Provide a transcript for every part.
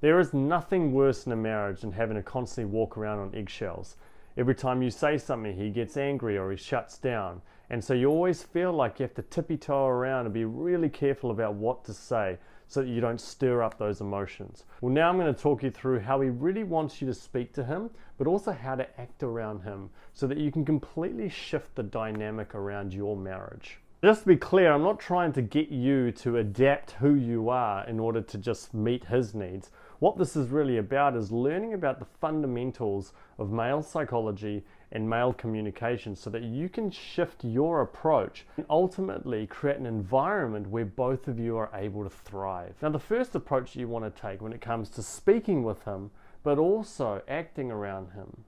There is nothing worse in a marriage than having to constantly walk around on eggshells. Every time you say something, he gets angry or he shuts down. And so you always feel like you have to tippy-toe around and be really careful about what to say so that you don't stir up those emotions. Well, now I'm going to talk you through how he really wants you to speak to him, but also how to act around him so that you can completely shift the dynamic around your marriage. Just to be clear, I'm not trying to get you to adapt who you are in order to just meet his needs. What this is really about is learning about the fundamentals of male psychology and male communication so that you can shift your approach and ultimately create an environment where both of you are able to thrive. Now, the first approach you want to take when it comes to speaking with him, but also acting around him,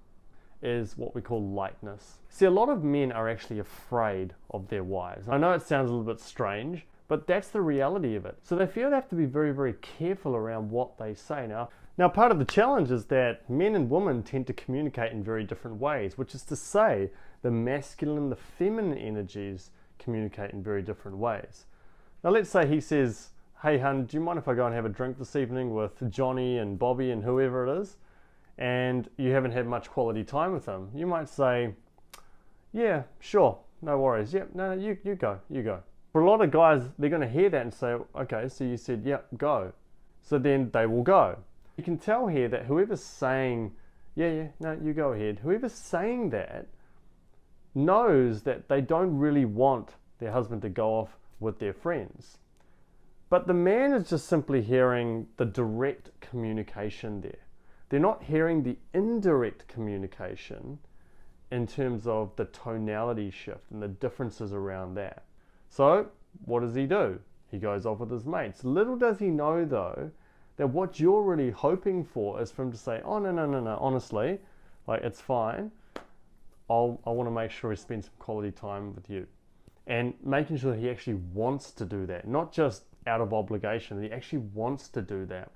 is what we call lightness. See, a lot of men are actually afraid of their wives. I know it sounds a little bit strange, but that's the reality of it. So they feel they have to be very, very careful around what they say. Now, part of the challenge is that men and women tend to communicate in very different ways, which is to say the masculine and the feminine energies communicate in very different ways. Now, let's say he says, "Hey, hun, do you mind if I go and have a drink this evening with Johnny and Bobby and whoever it is?" And you haven't had much quality time with them. You might say, "Yeah, sure, no worries. Yep, no, you go. For a lot of guys, they're going to hear that and say, "Okay, so you said, yep, go." So then they will go. You can tell here that whoever's saying, yeah, no, you go ahead, whoever's saying that knows that they don't really want their husband to go off with their friends. But the man is just simply hearing the direct communication there. They're not hearing the indirect communication in terms of the tonality shift and the differences around that. So what does he do? He goes off with his mates. Little does he know, though, that what you're really hoping for is for him to say, "Oh, no, honestly, like, it's fine. I want to make sure he spends some quality time with you." And making sure that he actually wants to do that, not just out of obligation, he actually wants to do that.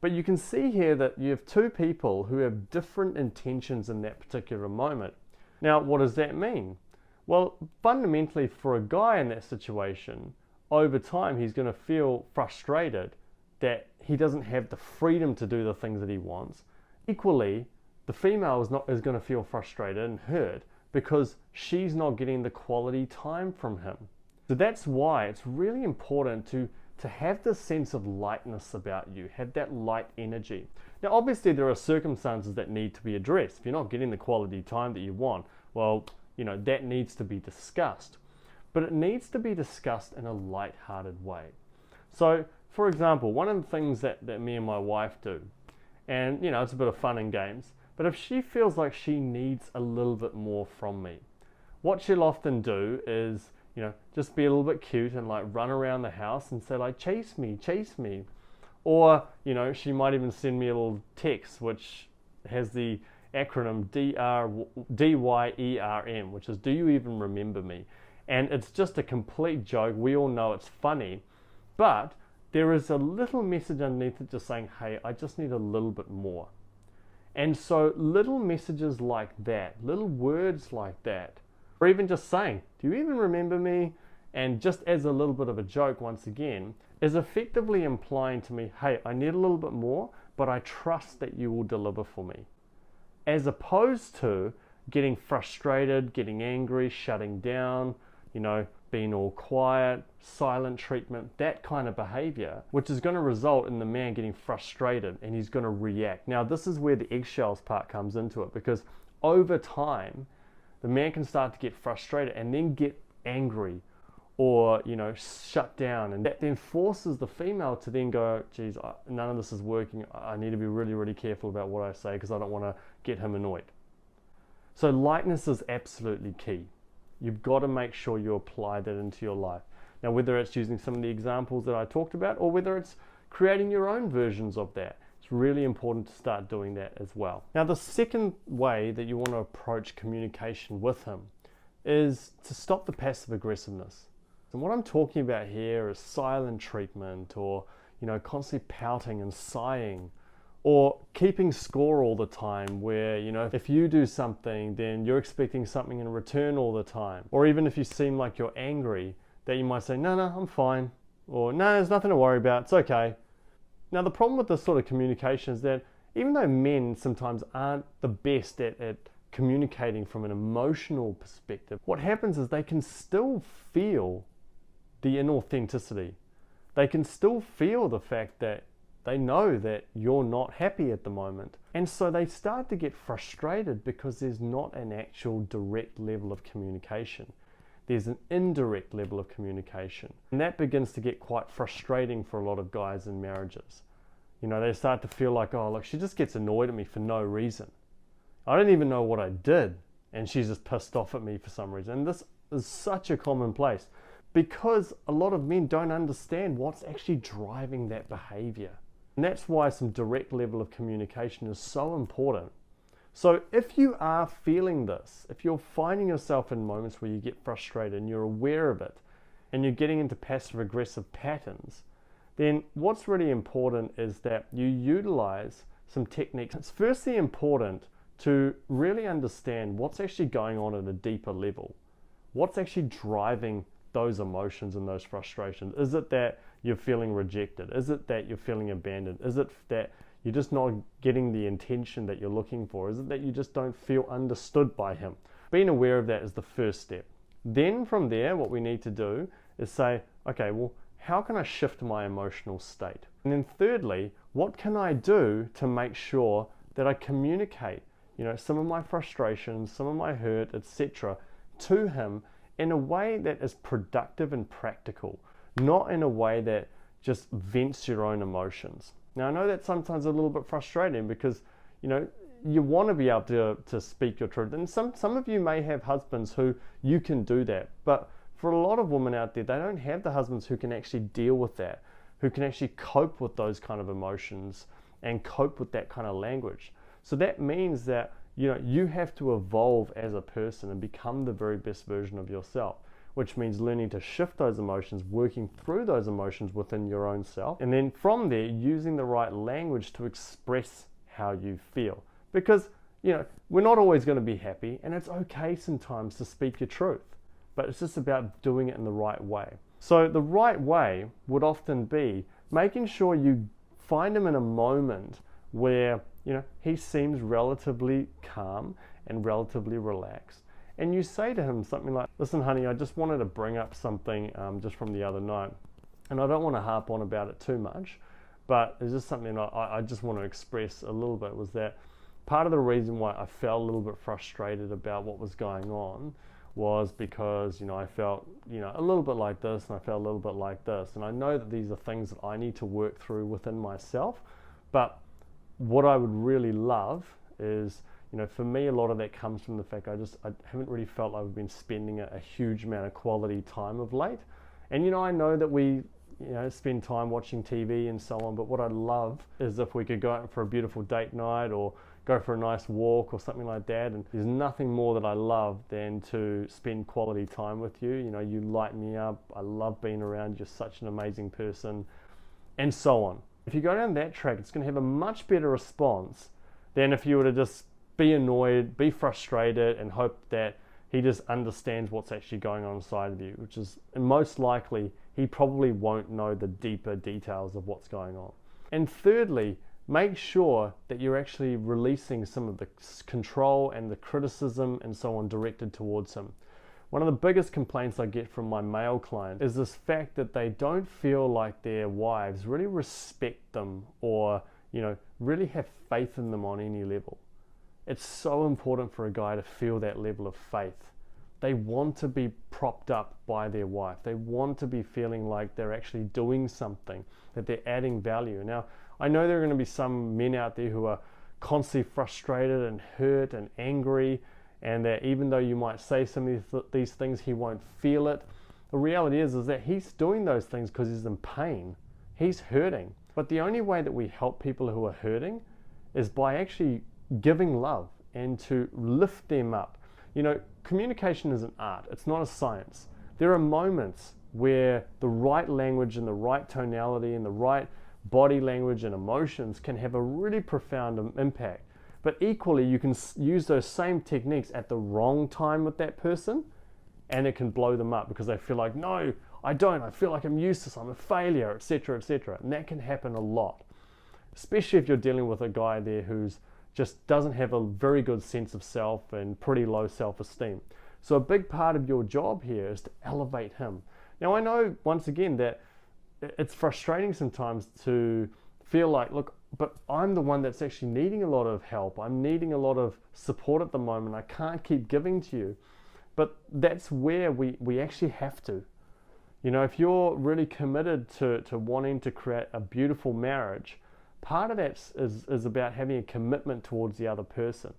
But you can see here that you have two people who have different intentions in that particular moment. Now, what does that mean? Well, fundamentally, for a guy in that situation, over time, he's going to feel frustrated that he doesn't have the freedom to do the things that he wants. Equally, the female is going to feel frustrated and hurt because she's not getting the quality time from him. So that's why it's really important to have this sense of lightness about you, have that light energy. Now, obviously, there are circumstances that need to be addressed. If you're not getting the quality time that you want, well, that needs to be discussed. But it needs to be discussed in a light-hearted way. So, for example, one of the things that me and my wife do, and, it's a bit of fun and games, but if she feels like she needs a little bit more from me, what she'll often do is, just be a little bit cute and like run around the house and say like, chase me. Or, she might even send me a little text which has the acronym DYERM, which is, "Do you even remember me?" And it's just a complete joke. We all know it's funny, but there is a little message underneath it just saying, "Hey, I just need a little bit more." And so little messages like that, little words like that, or even just saying, "Do you even remember me?" And just as a little bit of a joke once again, is effectively implying to me, "Hey, I need a little bit more, but I trust that you will deliver for me." As opposed to getting frustrated, getting angry, shutting down, being all quiet, silent treatment, that kind of behavior, which is going to result in the man getting frustrated and he's going to react. Now, this is where the eggshells part comes into it, because over time, the man can start to get frustrated and then get angry or, shut down. And that then forces the female to then go, "Geez, none of this is working. I need to be really, really careful about what I say because I don't want to get him annoyed." So lightness is absolutely key. You've got to make sure you apply that into your life. Now, whether it's using some of the examples that I talked about or whether it's creating your own versions of that, it's really important to start doing that as well. Now, the second way that you want to approach communication with him is to stop the passive aggressiveness. And what I'm talking about here is silent treatment or, constantly pouting and sighing, or keeping score all the time where, if you do something, then you're expecting something in return all the time. Or even if you seem like you're angry, that you might say, no, I'm fine. Or, no, there's nothing to worry about, it's okay. Now, the problem with this sort of communication is that even though men sometimes aren't the best at communicating from an emotional perspective, what happens is they can still feel the inauthenticity. They can still feel the fact that they know that you're not happy at the moment. And so they start to get frustrated because there's not an actual direct level of communication. There's an indirect level of communication. And that begins to get quite frustrating for a lot of guys in marriages. You know, they start to feel like, oh, look, she just gets annoyed at me for no reason. I don't even know what I did, and she's just pissed off at me for some reason. And this is such a commonplace because a lot of men don't understand what's actually driving that behavior. And that's why some direct level of communication is so important. So if you are feeling this, if you're finding yourself in moments where you get frustrated and you're aware of it, and you're getting into passive aggressive patterns, then what's really important is that you utilize some techniques. It's firstly important to really understand what's actually going on at a deeper level. What's actually driving those emotions and those frustrations? Is it that you're feeling rejected? Is it that you're feeling abandoned? Is it that you're just not getting the attention that you're looking for? Is it that you just don't feel understood by him? Being aware of that is the first step. Then from there, what we need to do is say, okay, well, how can I shift my emotional state? And then thirdly, what can I do to make sure that I communicate, some of my frustrations, some of my hurt, etc., to him in a way that is productive and practical, not in a way that just vents your own emotions. Now, I know that's sometimes a little bit frustrating because, you want to be able to speak your truth. And some of you may have husbands who you can do that. But for a lot of women out there, they don't have the husbands who can actually deal with that, who can actually cope with those kind of emotions and cope with that kind of language. So that means that, you have to evolve as a person and become the very best version of yourself, which means learning to shift those emotions, working through those emotions within your own self, and then from there, using the right language to express how you feel. Because, we're not always going to be happy, and it's okay sometimes to speak your truth, but it's just about doing it in the right way. So the right way would often be making sure you find him in a moment where, he seems relatively calm and relatively relaxed. And you say to him something like, listen, honey, I just wanted to bring up something just from the other night. And I don't want to harp on about it too much, but it's just something I just want to express a little bit, was that part of the reason why I felt a little bit frustrated about what was going on was because, I felt, a little bit like this, and I felt a little bit like this. And I know that these are things that I need to work through within myself. But what I would really love is, for me, a lot of that comes from the fact I haven't really felt like I've been spending a huge amount of quality time of late. And, I know that we, spend time watching TV and so on, but what I'd love is if we could go out for a beautiful date night or go for a nice walk or something like that. And there's nothing more that I love than to spend quality time with you. You light me up. I love being around. You're such an amazing person, and so on. If you go down that track, it's going to have a much better response than if you were to just be annoyed, be frustrated, and hope that he just understands what's actually going on inside of you, which is most likely he probably won't know the deeper details of what's going on. And thirdly, make sure that you're actually releasing some of the control and the criticism and so on directed towards him. One of the biggest complaints I get from my male clients is this fact that they don't feel like their wives really respect them or, really have faith in them on any level. It's so important for a guy to feel that level of faith. They want to be propped up by their wife. They want to be feeling like they're actually doing something, that they're adding value. Now, I know there are going to be some men out there who are constantly frustrated and hurt and angry, and that even though you might say some of these things, he won't feel it. The reality is that he's doing those things because he's in pain. He's hurting. But the only way that we help people who are hurting is by actually giving love and to lift them up. Communication is an art. It's not a science. There are moments where the right language and the right tonality and the right body language and emotions can have a really profound impact. But equally, you can use those same techniques at the wrong time with that person, and it can blow them up because they feel like, no, I don't. I feel like I'm useless. I'm a failure, etc., etc. And that can happen a lot. especially if you're dealing with a guy there who's just doesn't have a very good sense of self and pretty low self-esteem. So a big part of your job here is to elevate him. Now I know, once again, that it's frustrating sometimes to feel like, look, but I'm the one that's actually needing a lot of help. I'm needing a lot of support at the moment. I can't keep giving to you. But that's where we actually have to. You know, if you're really committed to wanting to create a beautiful marriage, part of that is about having a commitment towards the other person,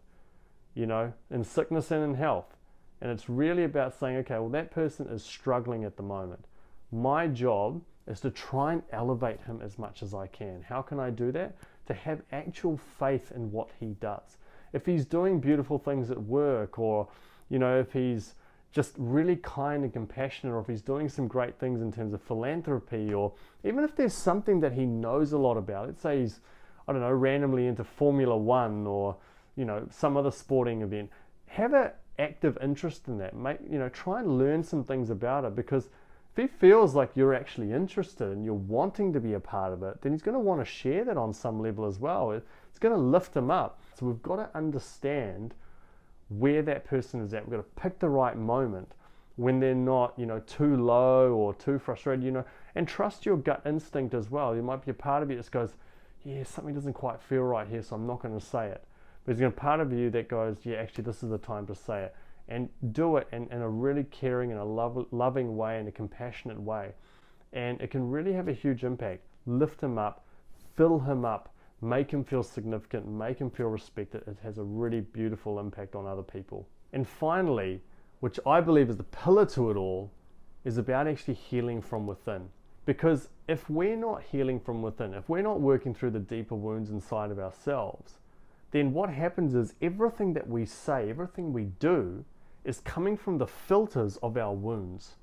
you know, in sickness and in health. And it's really about saying, okay, well, that person is struggling at the moment. My job is to try and elevate him as much as I can. How can I do that? To have actual faith in what he does. If he's doing beautiful things at work, or, you know, if he's just really kind and compassionate, or if he's doing some great things in terms of philanthropy, or even if there's something that he knows a lot about, let's say he's, I don't know, randomly into Formula One, or, you know, some other sporting event, have an active interest in that. Try and learn some things about it, because if he feels like you're actually interested and you're wanting to be a part of it, then he's going to want to share that on some level as well. It's going to lift him up. So we've got to understand where that person is at. We've got to pick the right moment when they're not, you know, too low or too frustrated, you know, and trust your gut instinct as well. There might be a part of you that just goes, yeah, something doesn't quite feel right here, so I'm not going to say it. But there's a part of you that goes, yeah, actually, this is the time to say it. And do it in a really caring and a loving way, and a compassionate way. And it can really have a huge impact. Lift him up, fill him up, make him feel significant, make him feel respected. It has a really beautiful impact on other people. And finally, which I believe is the pillar to it all, is about actually healing from within. Because if we're not healing from within, if we're not working through the deeper wounds inside of ourselves, then what happens is everything that we say, everything we do, is coming from the filters of our wounds.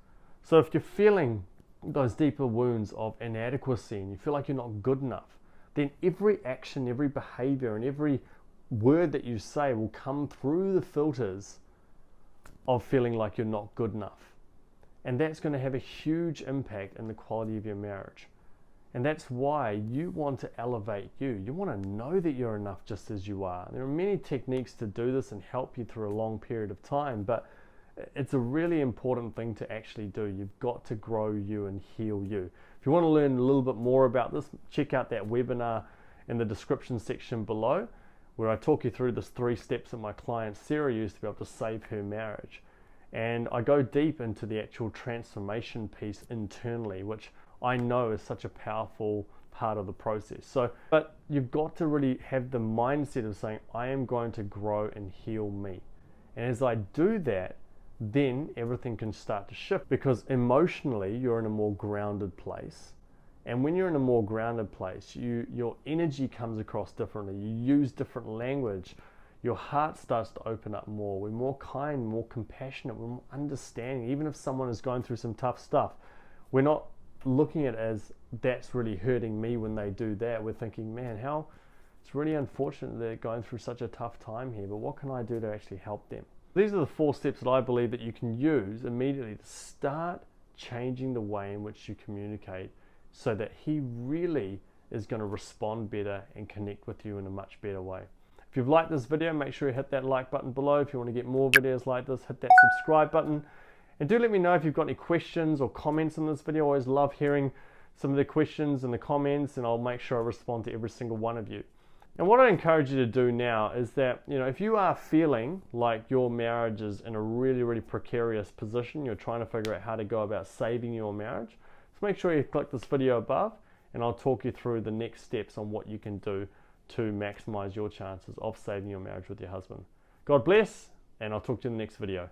So if you're feeling those deeper wounds of inadequacy and you feel like you're not good enough, then every action, every behavior, and every word that you say will come through the filters of feeling like you're not good enough. And that's going to have a huge impact in the quality of your marriage. And that's why you want to elevate you. You want to know that you're enough just as you are. There are many techniques to do this and help you through a long period of time, but it's a really important thing to actually do. You've got to grow you and heal you. If you want to learn a little bit more about this, check out that webinar in the description section below, where I talk you through this 3 steps that my client Sarah used to be able to save her marriage. And I go deep into the actual transformation piece internally, which I know is such a powerful part of the process. But you've got to really have the mindset of saying, I am going to grow and heal me. And as I do that, then everything can start to shift, because emotionally you're in a more grounded place. And when you're in a more grounded place, your energy comes across differently. You use different language. Your heart starts to open up more. We're more kind, more compassionate, we're more understanding. Even if someone is going through some tough stuff, we're not looking at it as that's really hurting me when they do that. We're thinking, man, it's really unfortunate they're going through such a tough time here, but what can I do to actually help them? These are the 4 steps that I believe that you can use immediately to start changing the way in which you communicate, so that he really is going to respond better and connect with you in a much better way. If you've liked this video, make sure you hit that like button below. If you want to get more videos like this, hit that subscribe button. And do let me know if you've got any questions or comments on this video. I always love hearing some of the questions and the comments, and I'll make sure I respond to every single one of you. And what I encourage you to do now is that, you know, if you are feeling like your marriage is in a really, really precarious position, you're trying to figure out how to go about saving your marriage, so make sure you click this video above, and I'll talk you through the next steps on what you can do to maximize your chances of saving your marriage with your husband. God bless, and I'll talk to you in the next video.